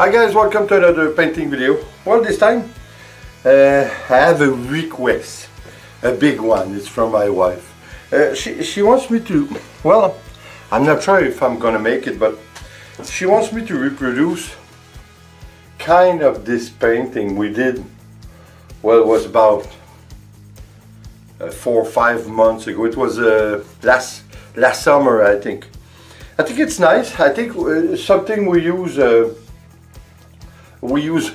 Hi guys, welcome to another painting video. Well, this time I have a request, a big one. It's from my wife. She wants me to, well, I'm not sure if I'm gonna make it, but she wants me to reproduce kind of this painting we did. Well, it was about 4 or 5 months ago. It was last summer, I think. I think it's nice. I think something we use a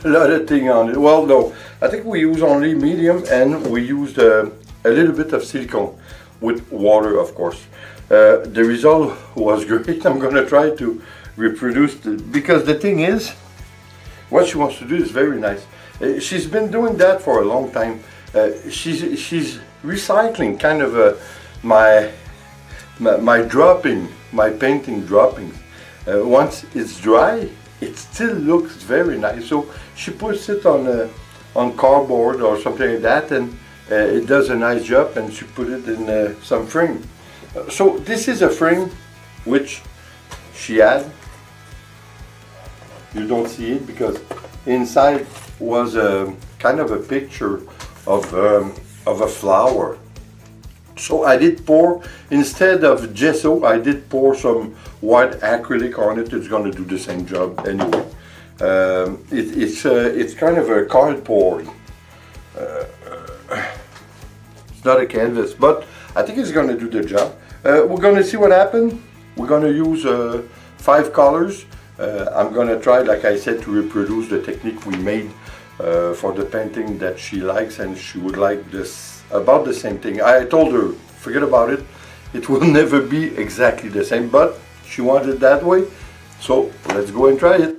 lot of things on it. Well, no, I think we use only medium, and we used a little bit of silicone with water, of course. The result was great. I'm gonna try to reproduce it, because the thing is, what she wants to do is very nice. She's been doing that for a long time. She's recycling kind of my painting droppings. Once it's dry, it still looks very nice. So she puts it on cardboard or something like that, and it does a nice job, and she put it in some frame. So this is a frame which she had. You don't see it because inside was a kind of a picture of a flower. So I did pour, instead of gesso, I did pour some white acrylic on it. It's going to do the same job anyway. It's kind of a cardboard. It's not a canvas, but I think it's going to do the job. We're going to see what happens. We're going to use 5 colors. I'm going to try, like I said, to reproduce the technique we made for the painting that she likes, and she would like this. About the same thing. I told her, forget about it. It will never be exactly the same, but she wanted it that way. So let's go and try it.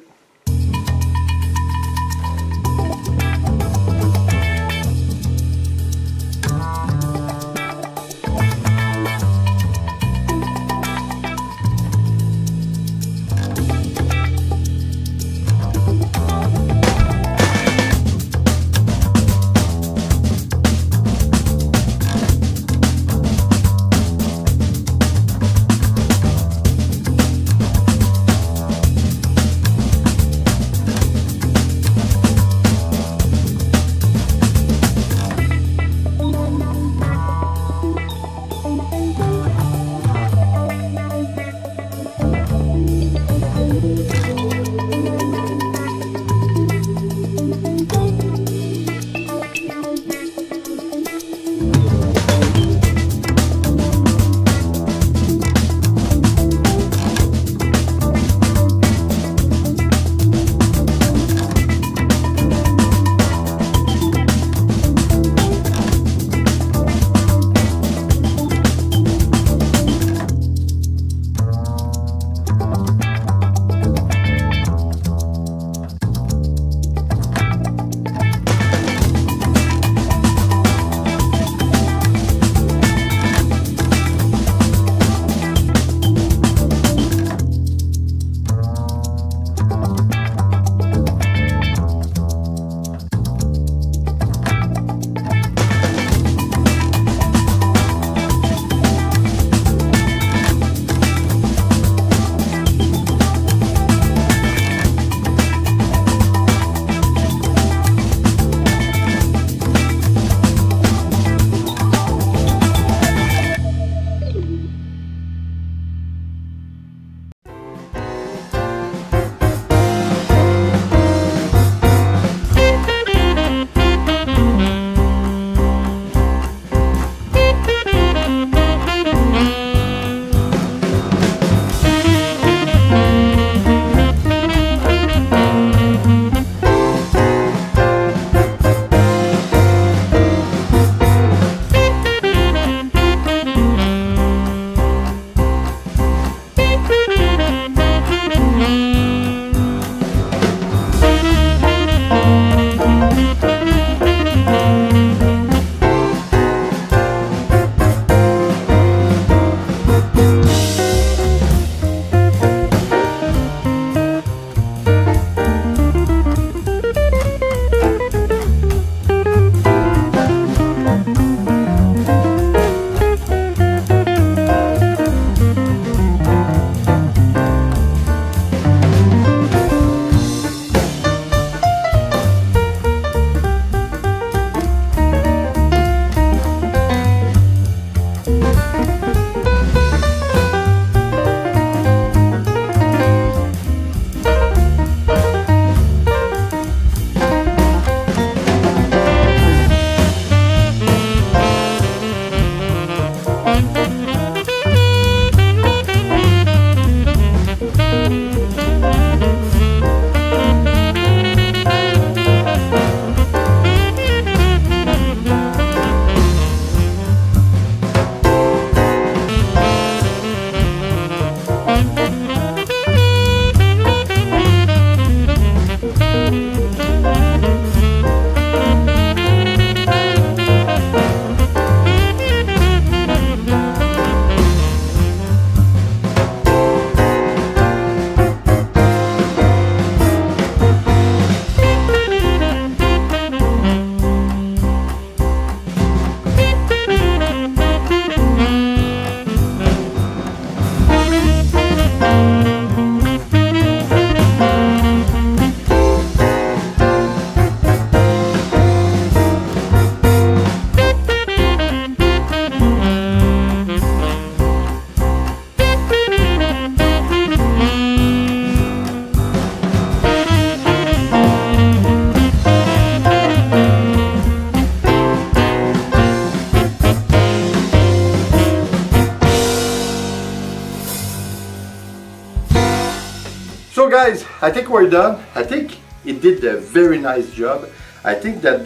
I think we're done. I think it did a very nice job. I think that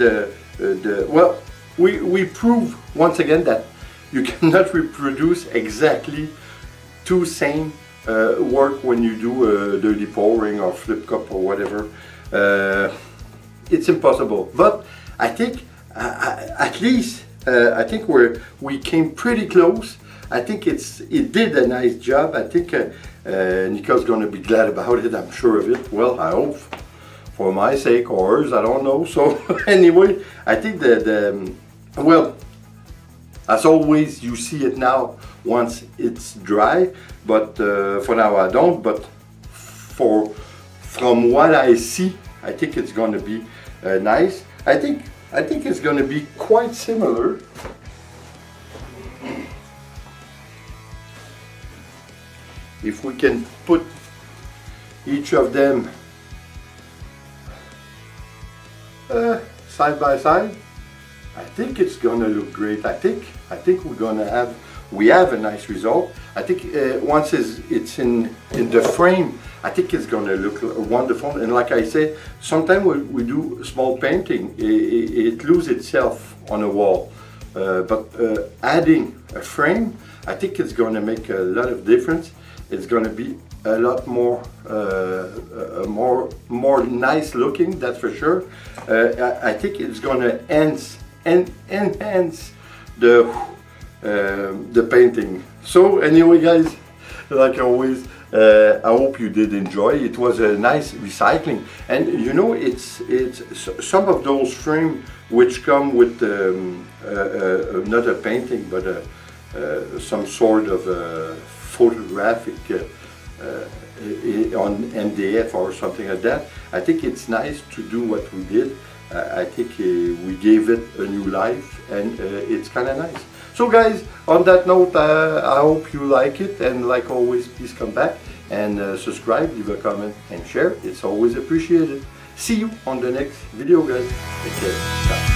well, we prove once again that you cannot reproduce exactly two same work when you do a dirty pouring or flip cup or whatever. It's impossible. But I think at least I think we came pretty close. I think it did a nice job. I think Nico's going to be glad about it. I'm sure of it. Well, I hope, for my sake or hers, I don't know. So anyway, I think that well, as always, you see it now once it's dry. But for now, I don't. But from what I see, I think it's going to be nice. I think it's going to be quite similar. If we can put each of them side by side, I think it's gonna look great. I think we have a nice result. I think once it's in the frame, I think it's gonna look wonderful. And like I said, sometimes we do small painting, it loses itself on a wall. But adding a frame, I think it's gonna make a lot of difference. It's going to be a lot more nice looking, that's for sure. I think it's going to enhance the painting. So anyway, guys, like always, I hope you did enjoy. It was a nice recycling, and you know, it's some of those frames which come with not a painting but some sort of photographic on MDF or something like that. I think it's nice to do what we did. I think we gave it a new life, and it's kind of nice. So guys, on that note, I hope you like it, and like always, please come back and subscribe, leave a comment and share. It's always appreciated. See you on the next video, guys. Take care. Bye.